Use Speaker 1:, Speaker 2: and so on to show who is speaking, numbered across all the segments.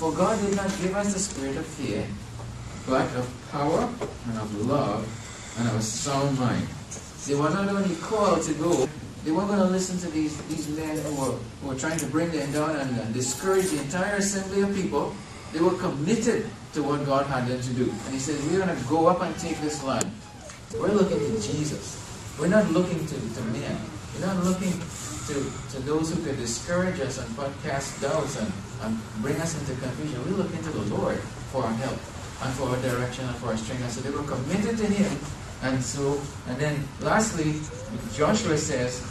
Speaker 1: For God did not give us the spirit of fear, but of power and of love and of a sound mind. They were not only called to go, they weren't going to listen to these men who were trying to bring them down and discourage the entire assembly of people. They were committed to what God had them to do. And he says, we're going to go up and take this land. We're looking to Jesus. We're not looking to men. We're not looking to those who could discourage us and cast doubts and bring us into confusion. We're looking to the Lord for our help and for our direction and for our strength. And so they were committed to Him. And then lastly, Joshua says,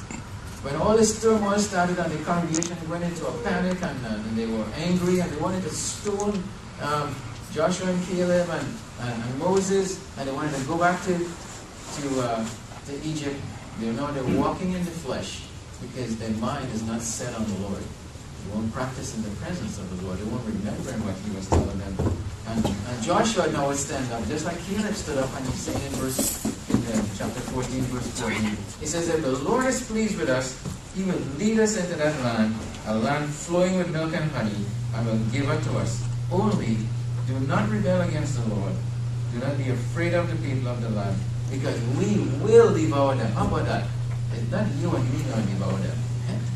Speaker 1: when all this turmoil started and the congregation went into a panic and they were angry and they wanted to stone Joshua and Caleb and Moses, and they wanted to go back to Egypt, they're walking in the flesh because their mind is not set on the Lord. They won't practice in the presence of the Lord. They won't remember what He was telling them. And Joshua now would stand up, just like Caleb stood up, and he's saying in chapter 14, verse 14, he says, if the Lord is pleased with us, He will lead us into that land, a land flowing with milk and honey, and will give it to us. Only do not rebel against the Lord. Do not be afraid of the people of the land, because we will devour them. How about that? It's not you and me going to devour them.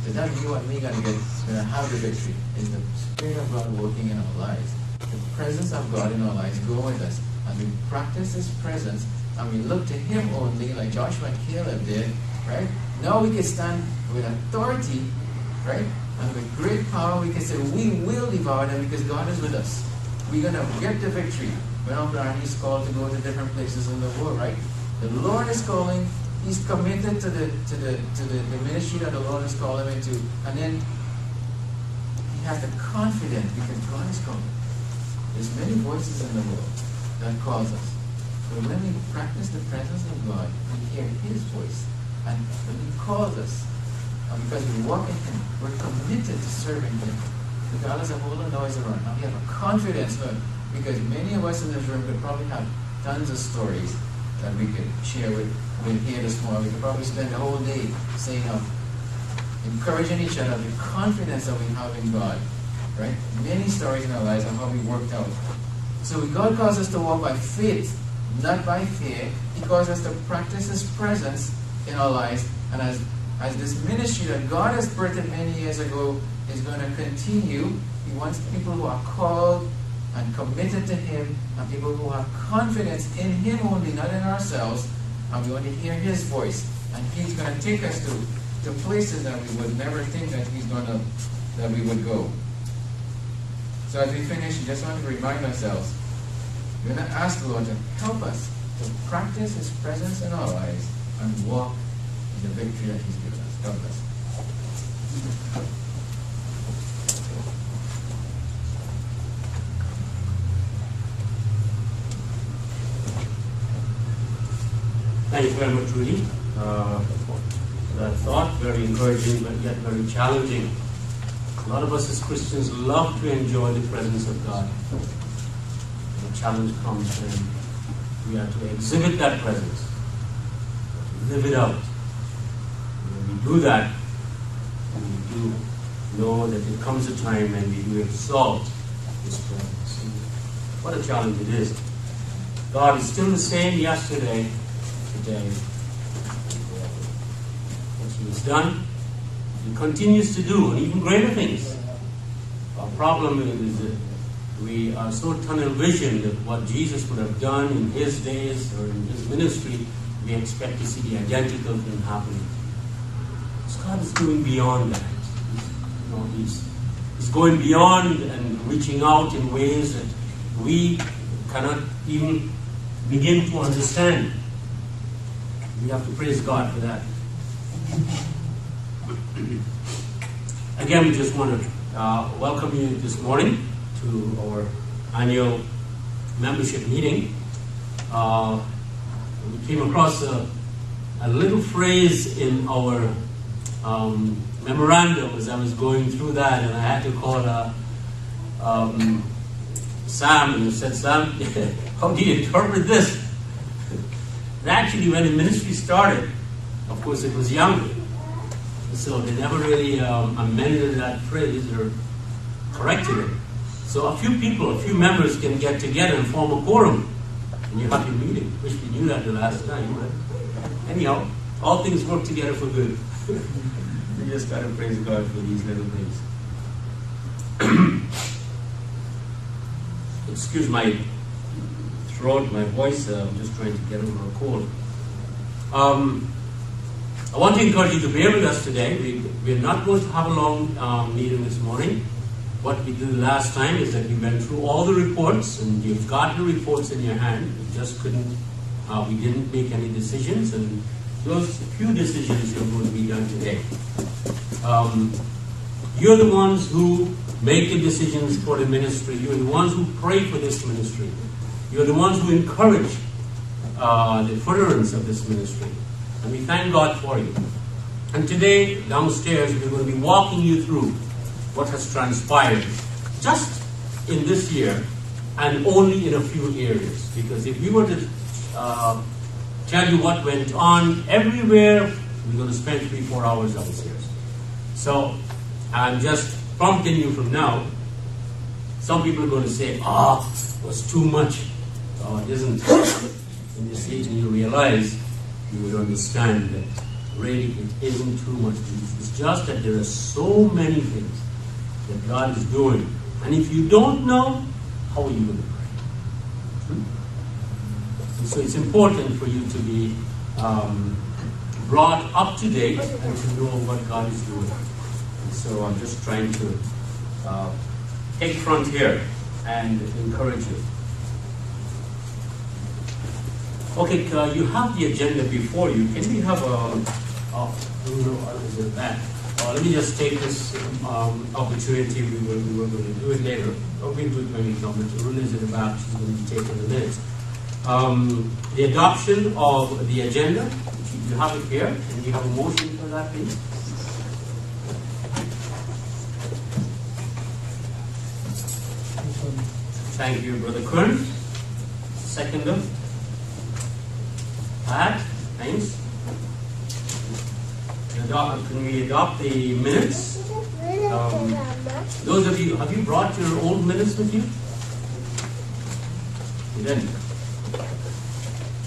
Speaker 1: It's not you and me going to have the victory. It's the Spirit of God working in our lives. The presence of God in our lives go with us. And we practice His presence, and we look to Him only, like Joshua and Caleb did, right? Now we can stand with authority, right? And with great power, we can say, we will devour them because God is with us. We're going to get the victory. When Uncle Arnie's called to go to different places in the world, right? The Lord is calling. He's committed to the ministry that the Lord has called him into. And then he has the confidence because God is calling. There's many voices in the world that calls us. But when we practice the presence of God, we hear His voice. And when He calls us, because we walk in Him, we're committed to serving Him. Regardless of all the noise around. And we have a confidence, because many of us in this room could probably have tons of stories that we could share with here this morning. We could probably spend the whole day saying encouraging each other, the confidence that we have in God. Right? Many stories in our lives of how we worked out. So God calls us to walk by faith, not by fear. He calls us to practice His presence in our lives. And as this ministry that God has birthed many years ago is going to continue, He wants people who are called and committed to Him, and people who have confidence in Him only, not in ourselves, and we want to hear His voice. And He's going to take us to places that we would never think that we would go. So as we finish, we just want to remind ourselves, we're going to ask the Lord to help us to practice His presence in our lives and walk in the victory that He's given us. God bless.
Speaker 2: Thank you very much, Rudy. That thought, very encouraging, but yet very challenging. A lot of us as Christians love to enjoy the presence of God. The challenge comes when we are to exhibit that presence, to live it out. When we do that, we do know that there comes a time when we do exalt His presence. And what a challenge it is. God is still the same yesterday, today. What He has done, He continues to do, and even greater things. Our problem is that we are so tunnel visioned of what Jesus would have done in His days or in His ministry, we expect to see the identical thing happening. So God is doing beyond that. He's going beyond and reaching out in ways that we cannot even begin to understand. We have to praise God for that. Again, we just want to welcome you this morning to our annual membership meeting. We came across a little phrase in our memorandum as I was going through that, and I had to call Sam, and I said, Sam, how do you interpret this? And actually, when the ministry started, of course, it was younger. So they never really amended that phrase or corrected it. So a few people, a few members can get together and form a quorum, and you have your meeting. Wish we knew that the last time. But anyhow, all things work together for good. We just gotta praise God for these little things. Excuse my throat, my voice. I'm just trying to get over a cold. I want to encourage you to bear with us today. We're not going to have a long meeting this morning. What we did last time is that we went through all the reports, and you've got the reports in your hand. We just couldn't, we didn't make any decisions, and those few decisions are going to be done today. You're the ones who make the decisions for the ministry. You're the ones who pray for this ministry. You're the ones who encourage the furtherance of this ministry. And we thank God for you. And today, downstairs, we're going to be walking you through what has transpired just in this year and only in a few areas. Because if we were to tell you what went on everywhere, we're going to spend 3-4 hours downstairs. So I'm just prompting you from now. Some people are going to say, it was too much. It isn't. When you see it and you realize, you will understand that really it isn't too much. It's just that there are so many things that God is doing. And if you don't know, how are you going to pray? And so it's important for you to be brought up to date and to know what God is doing. And so I'm just trying to take front here and encourage you. Okay, you have the agenda before you. Can we have let me just take this opportunity. We were going to do it later. We'll do it when we come. Rune is in the back. She's going to be taking the minutes. The adoption of the agenda. You have it here. Can you have a motion for that, please? Thank you, Brother Kern. Seconder. Pat, thanks. Can we adopt the minutes? Those of you, have you brought your old minutes with you? You didn't.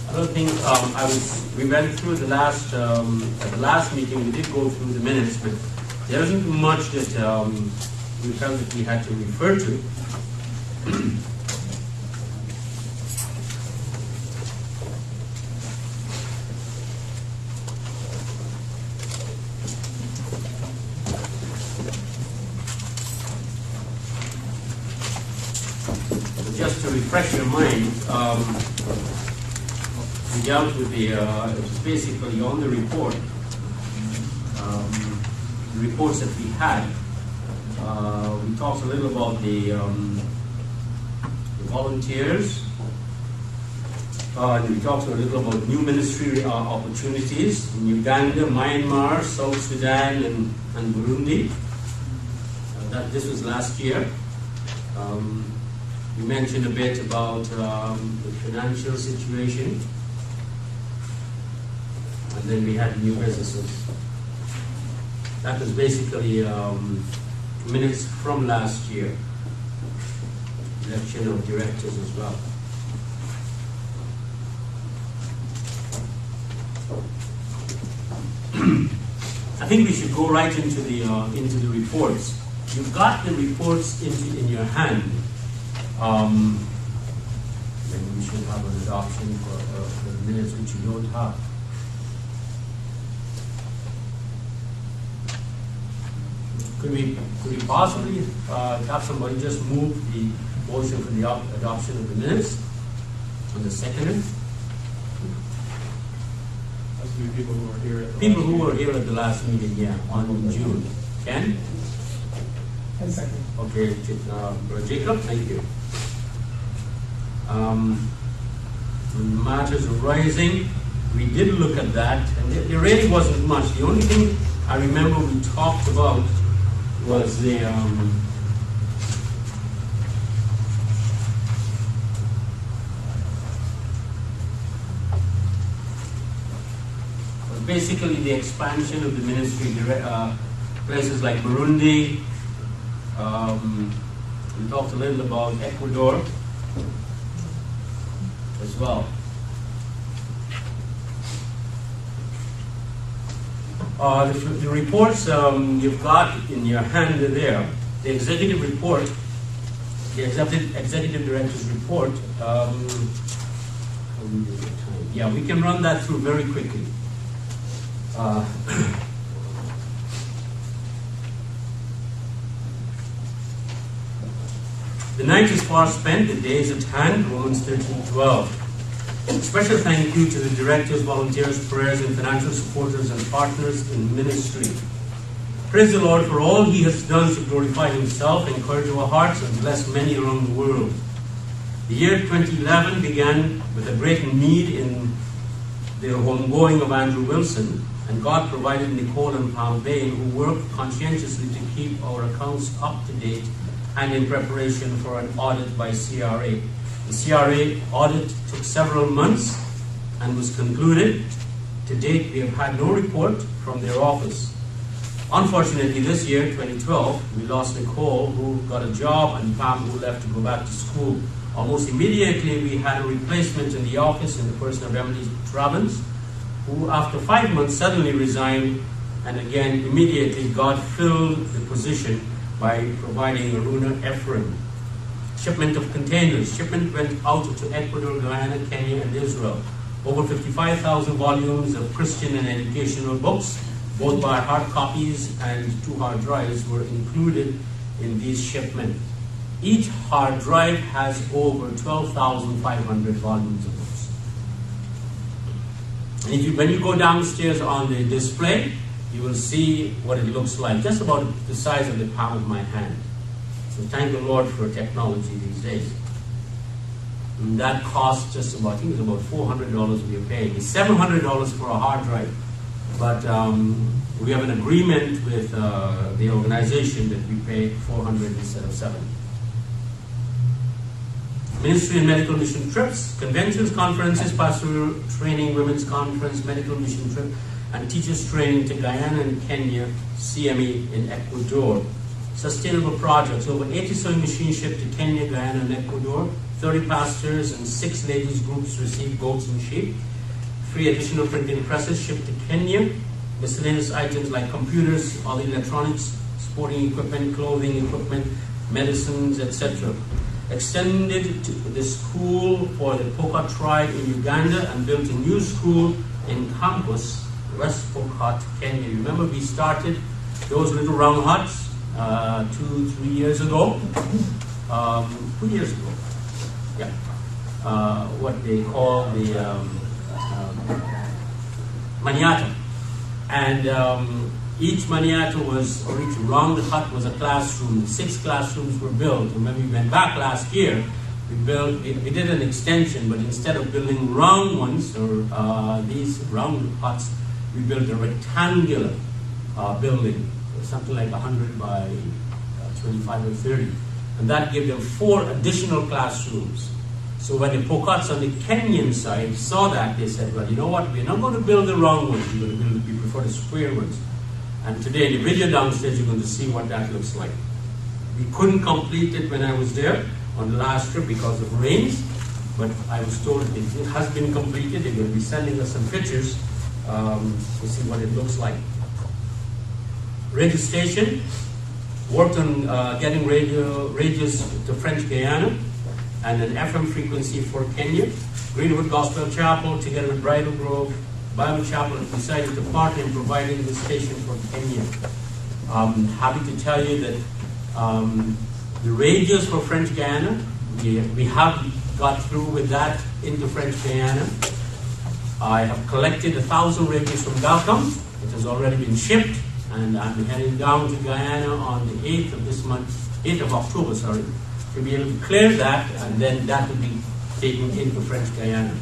Speaker 2: I don't think we went through the last at the last meeting. We did go through the minutes, but there isn't much that we felt that we had to refer to. Just to refresh your mind, we dealt with it was basically on the report, the reports that we had. We talked a little about the volunteers. We talked a little about new ministry opportunities in Uganda, Myanmar, South Sudan, and Burundi. This was last year. We mentioned a bit about the financial situation, and then we had new businesses. That was basically minutes from last year. Election of directors as well. I think we should go right into the reports. You've got the reports in your hand. Then we should have an adoption for the minutes which you don't have. Could we possibly have somebody just move the motion for the adoption of the minutes on the second?
Speaker 3: People who were here at the
Speaker 2: people who were here at the last meeting, yeah, in June. Ken?
Speaker 3: 10 seconds.
Speaker 2: Okay, Jacob, thank you. Matters arising, we did look at that, and there really wasn't much. The only thing I remember we talked about was the basically the expansion of the ministry, places like Burundi, We talked a little about Ecuador as well. The reports you've got in your hand there, the executive report, the executive director's report, yeah, we can run that through very quickly. The night is far spent, the day is at hand, Romans 13:12. Special thank you to the directors, volunteers, prayers, and financial supporters and partners in ministry. Praise the Lord for all He has done to glorify Himself, encourage our hearts, and bless many around the world. The year 2011 began with a great need in the homegoing of Andrew Wilson, and God provided Nicole and Palm Bay, who worked conscientiously to keep our accounts up to date and in preparation for an audit by CRA. The CRA audit took several months and was concluded. To date, we have had no report from their office. Unfortunately, this year, 2012, we lost Nicole, who got a job, and Pam, who left to go back to school. Almost immediately, we had a replacement in the office in the person of Emily Travens, who after 5 months suddenly resigned, and again, immediately God filled the position by providing Aruna Ephraim. Shipment of containers. Shipment went out to Ecuador, Guyana, Kenya, and Israel. Over 55,000 volumes of Christian and educational books, both by hard copies and 2 hard drives, were included in these shipments. Each hard drive has over 12,500 volumes of books. And when you go downstairs on the display, you will see what it looks like, just about the size of the palm of my hand. So thank the Lord for technology these days. And that costs just about, I think it's about $400 we are paying. It's $700 for a hard drive. But we have an agreement with the organization that we pay $400 instead of $700. Ministry and medical mission trips, conventions, conferences, pastoral training, women's conference, medical mission trip, and teachers training to Guyana and Kenya, CME in Ecuador. Sustainable projects, over 80 sewing machines shipped to Kenya, Guyana, and Ecuador. 30 pastors and 6 ladies groups received goats and sheep. 3 additional printing presses shipped to Kenya. Miscellaneous items like computers, all electronics, sporting equipment, clothing equipment, medicines, etc. Extended to the school for the Poka tribe in Uganda and built a new school in Campus, West Pokot, Kenya. Remember, we started those little round huts 2-3 years ago. 2 years ago. Yeah. What they call the maniata. And each maniata was, or each round hut was a classroom. 6 classrooms were built. And when we went back last year, we did an extension, but instead of building round ones, or these round huts, we built a rectangular building, something like 100 by 25 or 30. And that gave them 4 additional classrooms. So when the Pokots on the Kenyan side saw that, they said, well, you know what, we're not going to build the round ones, we're going to build, we prefer the square ones. And today in the video downstairs, you're going to see what that looks like. We couldn't complete it when I was there on the last trip because of rains, but I was told it has been completed. They're going to be sending us some pictures to see what it looks like. Radio station, worked on getting radios to French Guyana and an FM frequency for Kenya. Greenwood Gospel Chapel, together with Bridal Grove Bible Chapel, decided to partner in providing the station for Kenya. I'm happy to tell you that the radios for French Guyana, we have got through with that into French Guyana. I have collected 1,000 radios from Galcom. It has already been shipped, and I'm heading down to Guyana on the 8th of this month, 8th of October, sorry, to be able to clear that, and then that will be taken into French Guyana.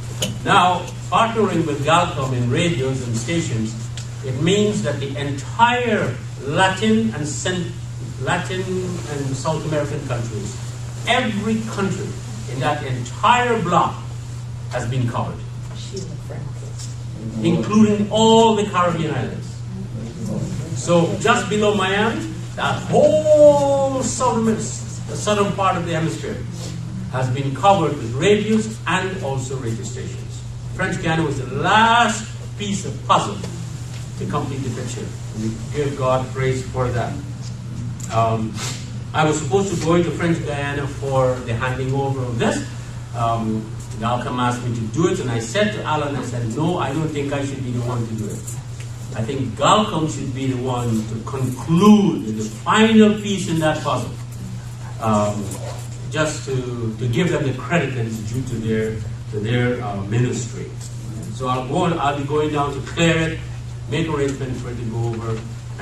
Speaker 2: Now, partnering with Galcom in radios and stations, it means that the entire Latin and South American countries, every country in that entire block has been covered, including all the Caribbean islands. So just below Miami, that whole the southern part of the hemisphere, has been covered with radios and also radio stations. French Guiana was the last piece of puzzle to complete the picture. We give God praise for that. I was supposed to go into French Guiana for the handing over of this. Malcolm asked me to do it, and I said to Alan, I said, no, I don't think I should be the one to do it. I think Galcom should be the one to conclude the final piece in that puzzle. Just to give them the credit that is due to their ministry. So I'll be going down to clear it, make arrangements for it to go over,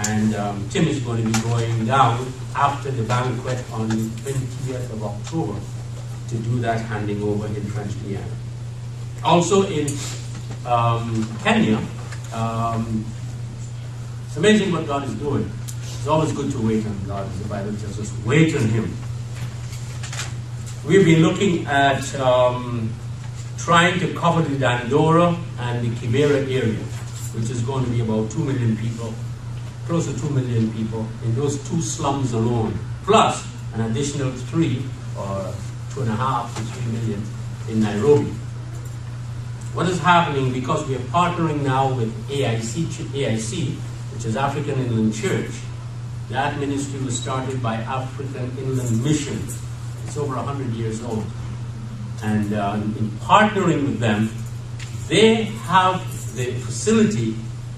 Speaker 2: and Tim is going to be going down after the banquet on the 20th of October to do that handing over in French Guiana. Also in Kenya, it's amazing what God is doing. It's always good to wait on God, as the Bible tells us. Wait on Him. We've been looking at trying to cover the Dandora and the Kibera area, which is going to be about 2 million people, close to 2 million people in those two slums alone, plus an additional 3 or 2.5 to 3 million in Nairobi. What is happening, because we are partnering now with AIC, which is African Inland Church. That ministry was started by African Inland Mission. It's over 100 years old. And in partnering with them, they have the facility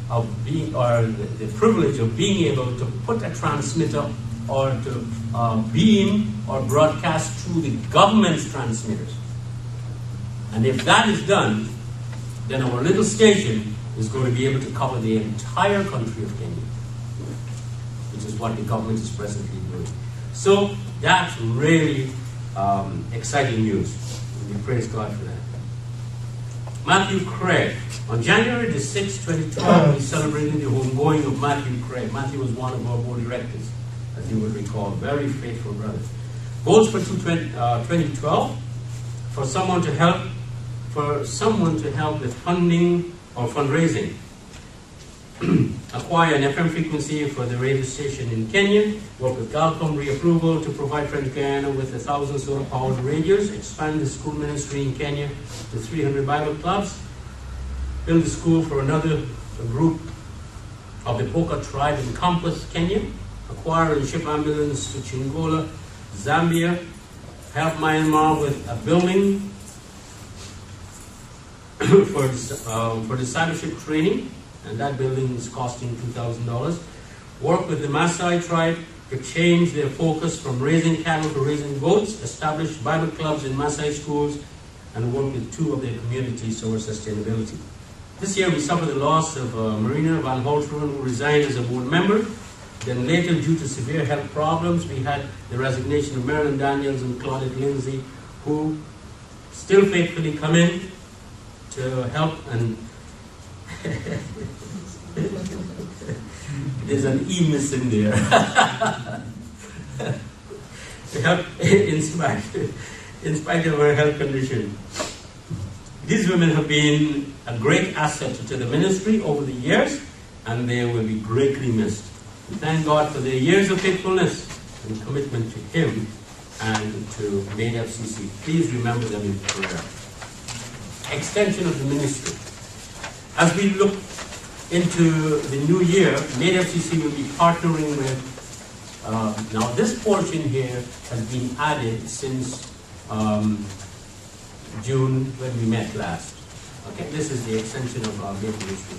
Speaker 2: of being, or the privilege of being able to put a transmitter or to beam or broadcast through the government's transmitters. And if that is done, then our little station is going to be able to cover the entire country of Kenya, which is what the government is presently doing. So that's really exciting news. We praise God for that. Matthew Craig. On January the 6th, 2012, we celebrated the homegoing of Matthew Craig. Matthew was one of our board directors, as you would recall. Very faithful brother. Goals for 2012, for someone to help with funding or fundraising. Acquire an FM frequency for the radio station in Kenya. Work with Galcom reapproval to provide French Guiana with 1,000 solar-powered radios. Expand the school ministry in Kenya to 300 Bible clubs. Build a school for another group of the Poka tribe in Campus, Kenya. Acquire and ship ambulance to Chingola, Zambia. Help Myanmar with a building for discipleship training, and that building is costing $2,000. Work with the Maasai tribe to change their focus from raising cattle to raising goats. Establish Bible clubs in Maasai schools, and work with 2 of their communities towards sustainability. This year we suffered the loss of Marina Van Holteren, who resigned as a board member. Then later, due to severe health problems, we had the resignation of Marilyn Daniels and Claudette Lindsay, who still faithfully come in to help, and there's an E missing there. To help in spite of her health condition. These women have been a great asset to the ministry over the years, and they will be greatly missed. We thank God for their years of faithfulness and commitment to Him and to MateFCC. Please remember them in prayer. Extension of the ministry. As we look into the new year, MateFCC will be partnering with, now this portion here has been added since June when we met last. Okay, this is the extension of our Mate ministry.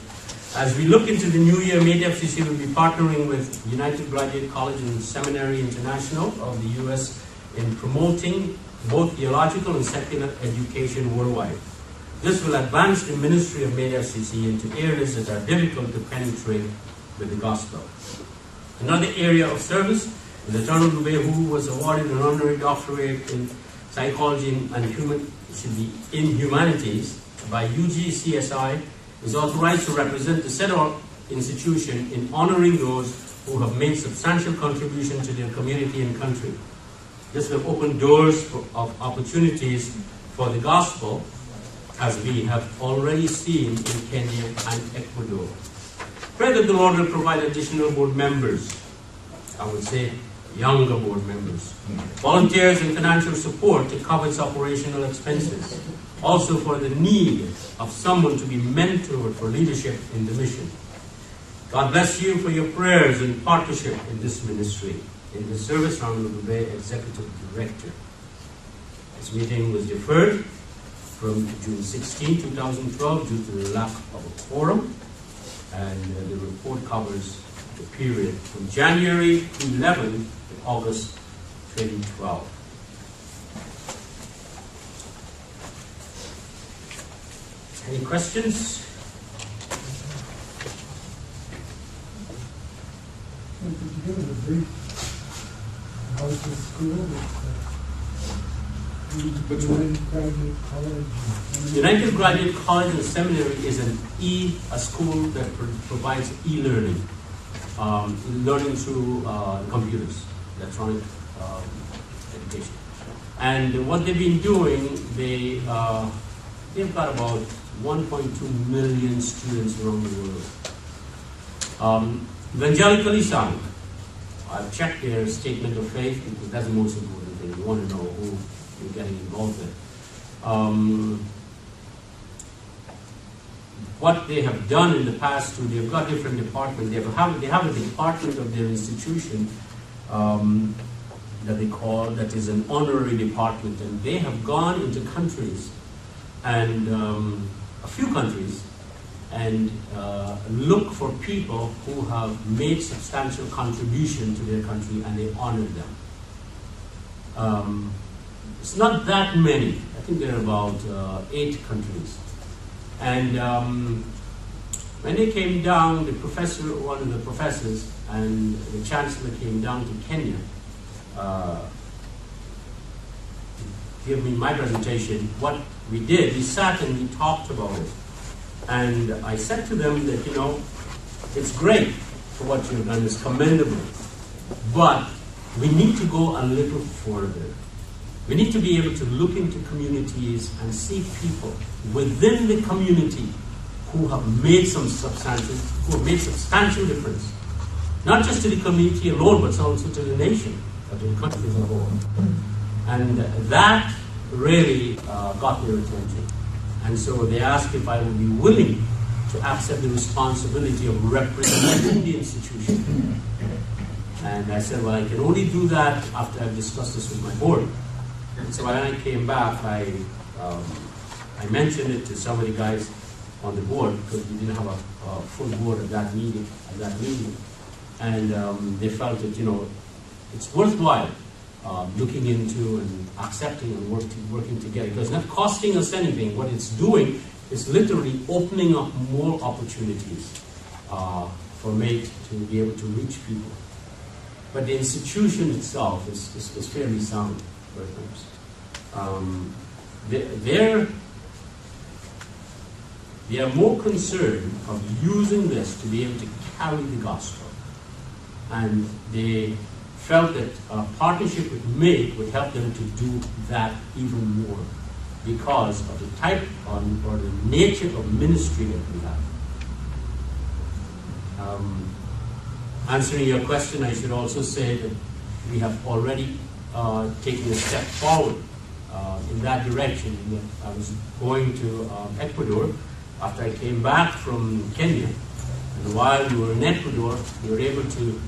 Speaker 2: As we look into the new year, MateFCC will be partnering with United Graduate College and Seminary International of the U.S. in promoting both theological and secular education worldwide. This will advance the ministry of MateFCC into areas that are difficult to penetrate with the gospel. Another area of service is Eternal Dubé, who was awarded an honorary doctorate in psychology and humanities by UGCSI, is authorized to represent the said institution in honoring those who have made substantial contribution to their community and country. This will open doors of opportunities for the gospel, as we have already seen in Kenya and Ecuador. Pray that the Lord will provide additional board members. I would say younger board members. Volunteers and financial support to cover its operational expenses. Also for the need of someone to be mentored for leadership in the mission. God bless you for your prayers and partnership in this ministry. In the service, Honorable Bay, Executive Director. This meeting was deferred from June 16, 2012 due to the lack of a quorum, and the report covers the period from January 11 to August 2012. Any questions?
Speaker 4: Could you give us a brief, how's the school?
Speaker 3: Which one?
Speaker 4: Graduate College.
Speaker 2: United Graduate College and Seminary is a school that provides e-learning, learning through computers, electronic education. And what they've been doing, they've got about 1.2 million students around the world. Evangelically sound. I've checked their statement of faith because that's the most important thing. You want to know who you're getting involved with. What they have done in the past too, they've got different departments. They have a department of their institution that they call, that is an honorary department, and they have gone into countries and a few countries and look for people who have made substantial contribution to their country, and they honor them. It's not that many. I think there are about 8 countries. And when they came down, the professor, one of the professors, and the chancellor came down to Kenya to give me my presentation. What we did, we sat and we talked about it. And I said to them that, you know, it's great for what you've done, it's commendable, but we need to go a little further. We need to be able to look into communities and see people within the community who have made substantial difference. Not just to the community alone, but also to the nation, or to the country as a whole. And that really got their attention. And so they asked if I would be willing to accept the responsibility of representing the institution. And I said, well, I can only do that after I've discussed this with my board. And so when I came back, I mentioned it to some of the guys on the board, because we didn't have a full board at that meeting. And they felt that, you know, it's worthwhile looking into and accepting and working together. Because it's not costing us anything. What it's doing is literally opening up more opportunities for MATE to be able to reach people. But the institution itself is fairly sound, for they are more concerned of using this to be able to carry the gospel. And they felt that a partnership with MATE would help them to do that even more because of the type or the nature of ministry that we have. Answering your question, I should also say that we have already taken a step forward in that direction. I was going to Ecuador after I came back from Kenya. And while we were in Ecuador, we were able to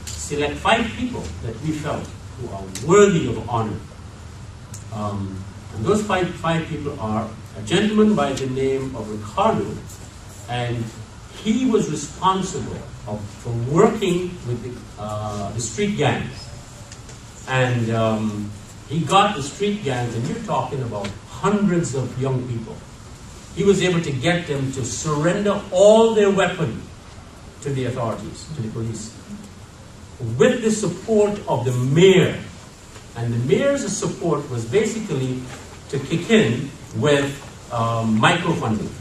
Speaker 2: select 5 people that we felt who are worthy of honor. And those five people are a gentleman by the name of Ricardo, and he was responsible for working with the street gangs. And he got the street gangs, and you're talking about hundreds of young people. He was able to get them to surrender all their weapons to the authorities, to the police, with the support of the mayor. And the mayor's support was basically to kick in with microfunding.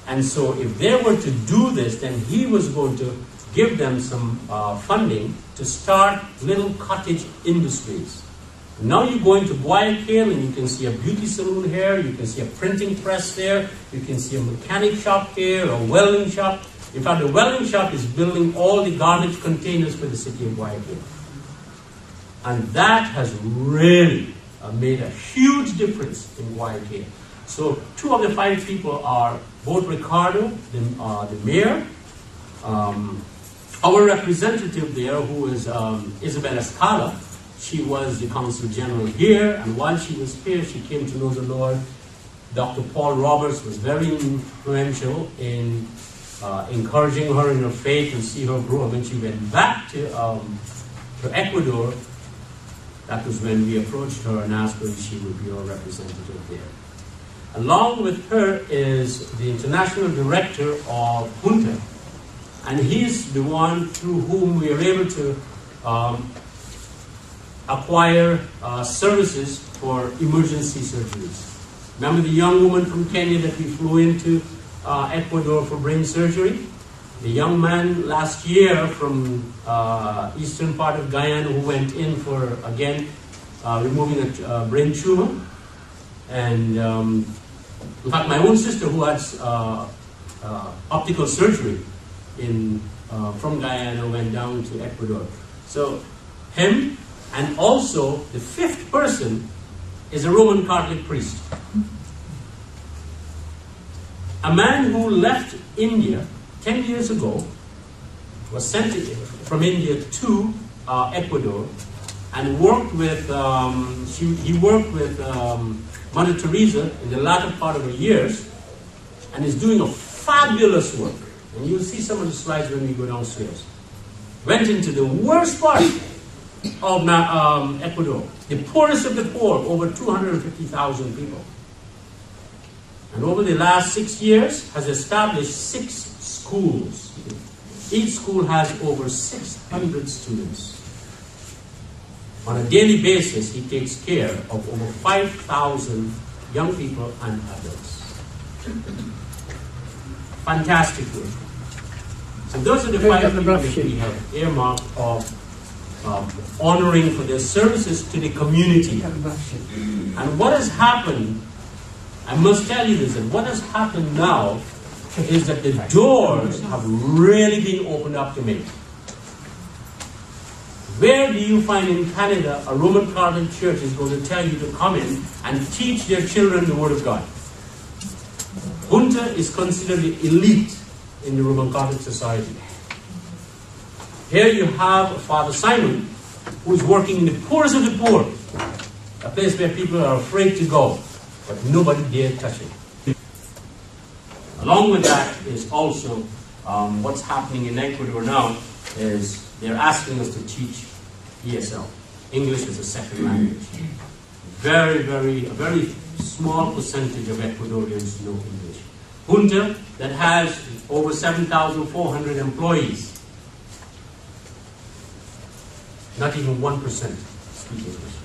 Speaker 2: And so if they were to do this, then he was going to give them some funding to start little cottage industries. Now you go into Guayaquil and you can see a beauty salon here, you can see a printing press there, you can see a mechanic shop here, a welding shop. In fact, the welding shop is building all the garbage containers for the city of Guayaquil. And that has really made a huge difference in Guayaquil. So 2 of the 5 people are both Ricardo, the mayor, our representative there, who is Isabel Escala. She was the consul general here, and while she was here, she came to know the Lord. Dr. Paul Roberts was very influential in encouraging her in her faith and see her grow. And when she went back to Ecuador, that was when we approached her and asked her if she would be our representative there. Along with her is the international director of Junta, and he's the one through whom we are able to acquire services for emergency surgeries. Remember the young woman from Kenya that we flew into Ecuador for brain surgery? The young man last year from eastern part of Guyana who went in for, again, removing a brain tumor. And in fact, my own sister who had optical surgery from Guyana went down to Ecuador. So him, and also the 5th person is a Roman Catholic priest. A man who left India 10 years ago, was sent from India to Ecuador, and worked with, he worked with Mother Teresa in the latter part of her years, and is doing a fabulous work. And you'll see some of the slides when we go downstairs. Went into the worst part of Ecuador, the poorest of the poor, over 250,000 people. And over the last 6 years has established 6 schools. Each school has over 600 students. On a daily basis, he takes care of over 5,000 young people and adults. Fantastic work. So those are the 5 people that we have earmarked of honoring for their services to the community. And what has happened, I must tell you this, and what has happened now is that the doors have really been opened up to me. Where do you find in Canada a Roman Catholic church is going to tell you to come in and teach their children the Word of God? Junta is considered the elite in the Roman Catholic society. Here you have Father Simon, who is working in the poorest of the poor, a place where people are afraid to go, but nobody dare touch it. Along with that is also what's happening in Ecuador now is they're asking us to teach ESL, English as a second language. A very small percentage of Ecuadorians know English. Junta, that has over 7,400 employees, not even 1% speak English.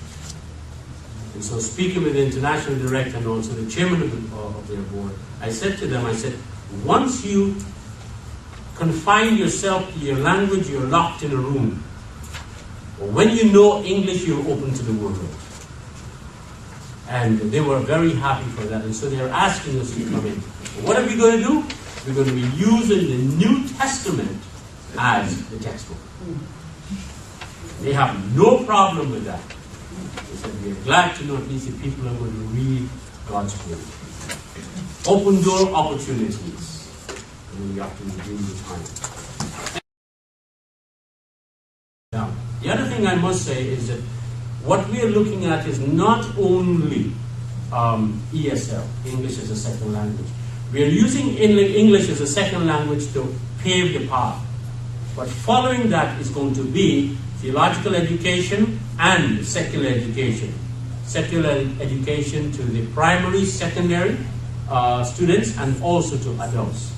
Speaker 2: And so speaking with the international director and also the chairman of their board, I said to them, once you confine yourself to your language, you're locked in a room. But when you know English, you're open to the world. And they were very happy for that. And so they're asking us to come in. What are we going to do? We're going to be using the New Testament as the textbook. They have no problem with that. They said, we're glad to know at least the people are going to read God's Word. Open door opportunities. And we have to redeem the time. Now, the other thing I must say is that what we are looking at is not only ESL, English as a second language. We are using English as a second language to pave the path. But following that is going to be theological education and secular education. Secular education to the primary, secondary students and also to adults,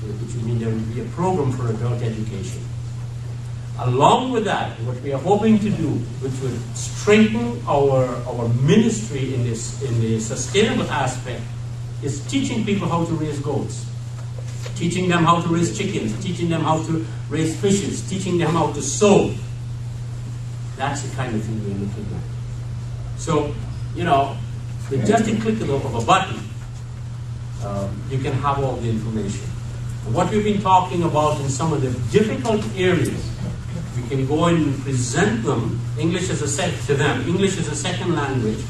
Speaker 2: which would mean there will be a program for adult education. Along with that, what we are hoping to do, which would strengthen our ministry in the sustainable aspect, is teaching people how to raise goats, teaching them how to raise chickens, teaching them how to raise fishes, teaching them how to sew. That's the kind of thing we're looking at. So, with just a click of a button, you can have all the information. What we've been talking about in some of the difficult areas, we can go in and present them. English is to them. English is a second language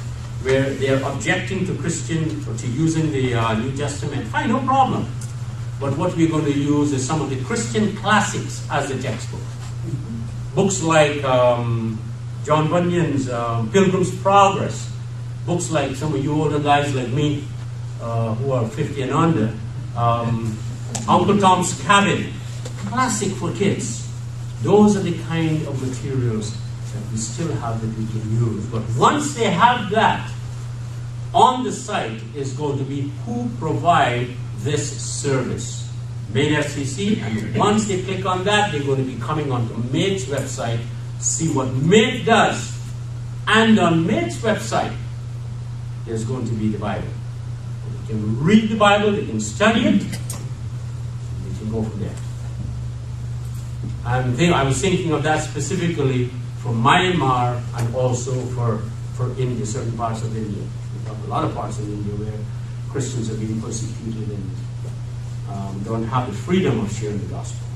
Speaker 2: where they are objecting to Christian or to using the New Testament. Fine, no problem. But what we're going to use is some of the Christian classics as the textbook. Books like John Bunyan's Pilgrim's Progress. Books like some of you older guys like me who are 50 and under. Uncle Tom's Cabin. Classic for kids. Those are the kind of materials that we still have that we can use. But once they have that, on the site is going to be who provide this service. MateFCC, and once they click on that, they're going to be coming onto Mate's website, see what Mate does. And on Mate's website, there's going to be the Bible. They can read the Bible, they can study it, they can go from there. I was thinking of that specifically for Myanmar and also for India, certain parts of India. We have a lot of parts of India where Christians are being persecuted and don't have the freedom of sharing the gospel.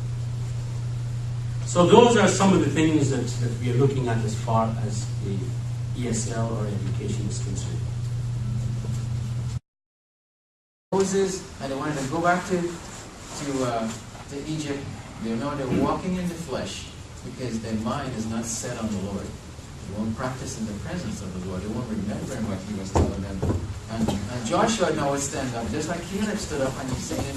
Speaker 2: So those are some of the things that we are looking at as far as the ESL or education is concerned.
Speaker 1: Moses, and they wanted to go back to Egypt. They know they're walking in the flesh because their mind is not set on the Lord. They won't practice in the presence of the Lord. They won't remember what he was telling them. And Joshua now would stand up, just like Caleb stood up, and he's saying in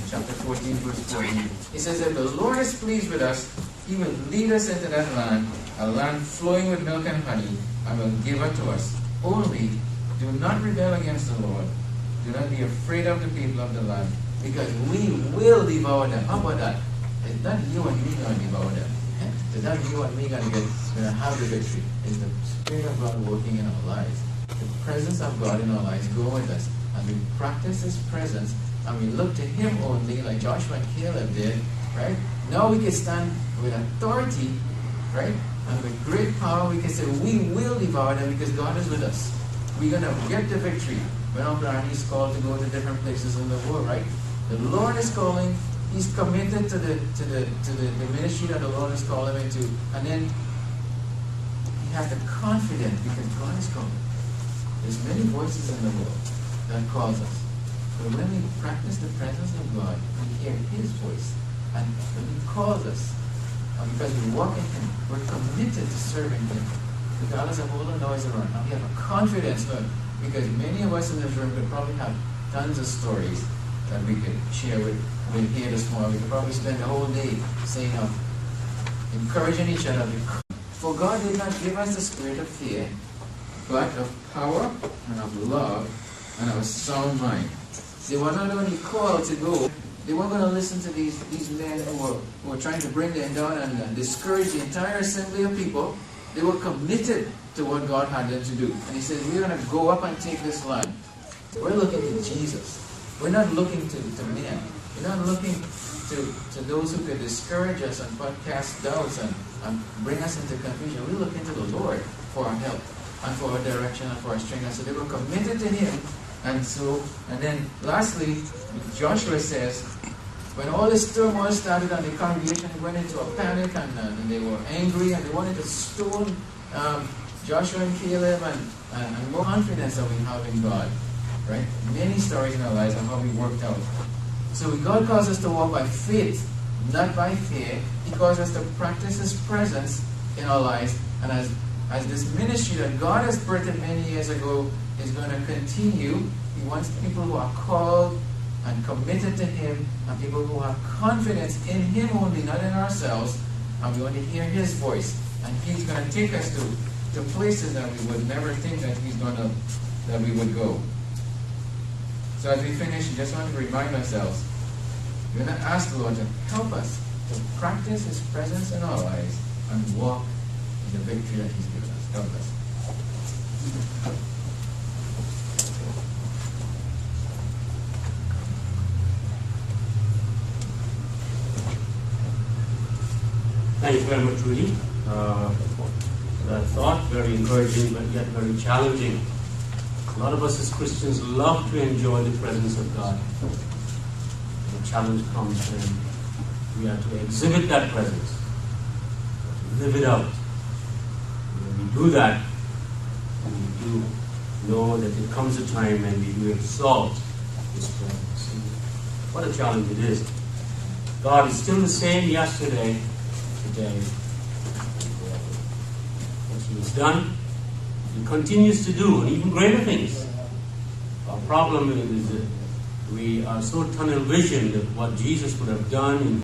Speaker 1: chapter 14, verse 14. He says, if the Lord is pleased with us, he will lead us into that land, a land flowing with milk and honey, and will give it to us. Only do not rebel against the Lord. Do not be afraid of the people of the land, because we will devour them. How about that? It's not you and me going to devour them. It's not you and me going to have the victory. It's the Spirit of God working in our lives. The presence of God in our lives go with us. And we practice His presence, and we look to Him only, like Joshua and Caleb did, right? Now we can stand with authority, right? And with great power, we can say, we will devour them because God is with us. We're going to get the victory. When Uncle Arnie's called to go to different places in the world, right? The Lord is calling. He's committed to the ministry that the Lord has called him into. And then he has the confidence because God is calling. There's many voices in the world that calls us. But when we practice the presence of God, we hear His voice. And when He calls us, and because we walk in Him, we're committed to serving Him. Regardless of all the noise around. And we have a confidence, because many of us in this room could probably have tons of stories that we could share with here this morning. We could probably spend the whole day saying encouraging each other. For God did not give us the spirit of fear, but of power and of love and of a sound mind. They were not only called to go, they weren't going to listen to these men who were trying to bring them down and discourage the entire assembly of people. They were committed to what God had them to do. And He said, we're going to go up and take this land. We're looking to Jesus. We're not looking to men. We're not looking to those who could discourage us and cast doubts and bring us into confusion. We're looking to the Lord for our help and for our direction and for our strength. And so they were committed to Him. And then lastly, Joshua says, when all this turmoil started and the congregation went into a panic and they were angry and they wanted to stone Joshua and Caleb and more confidence that we have in God, right? Many stories in our lives of how we worked out. So God calls us to walk by faith, not by fear. He calls us to practice His presence in our lives. And as this ministry that God has birthed many years ago is going to continue, He wants people who are called and committed to Him, and people who have confidence in Him only, not in ourselves, and we want to hear His voice. And He's going to take us to places that we would never think that we would go. So as we finish, we just want to remind ourselves, we're going to ask the Lord to help us to practice His presence in our lives and walk in the victory that He's given us. God bless.
Speaker 2: Thank you very much, Rudy. That thought, very encouraging, but yet very challenging. A lot of us as Christians love to enjoy the presence of God. the challenge comes when we are to exhibit that presence, to live it out. When we do that, we do know that there comes a time when we do exalt His presence. What a challenge it is. God is still the same yesterday, today, and forever. What He has done, He continues to do, and even greater things. Our problem is that we are so tunnel visioned of what Jesus would have done in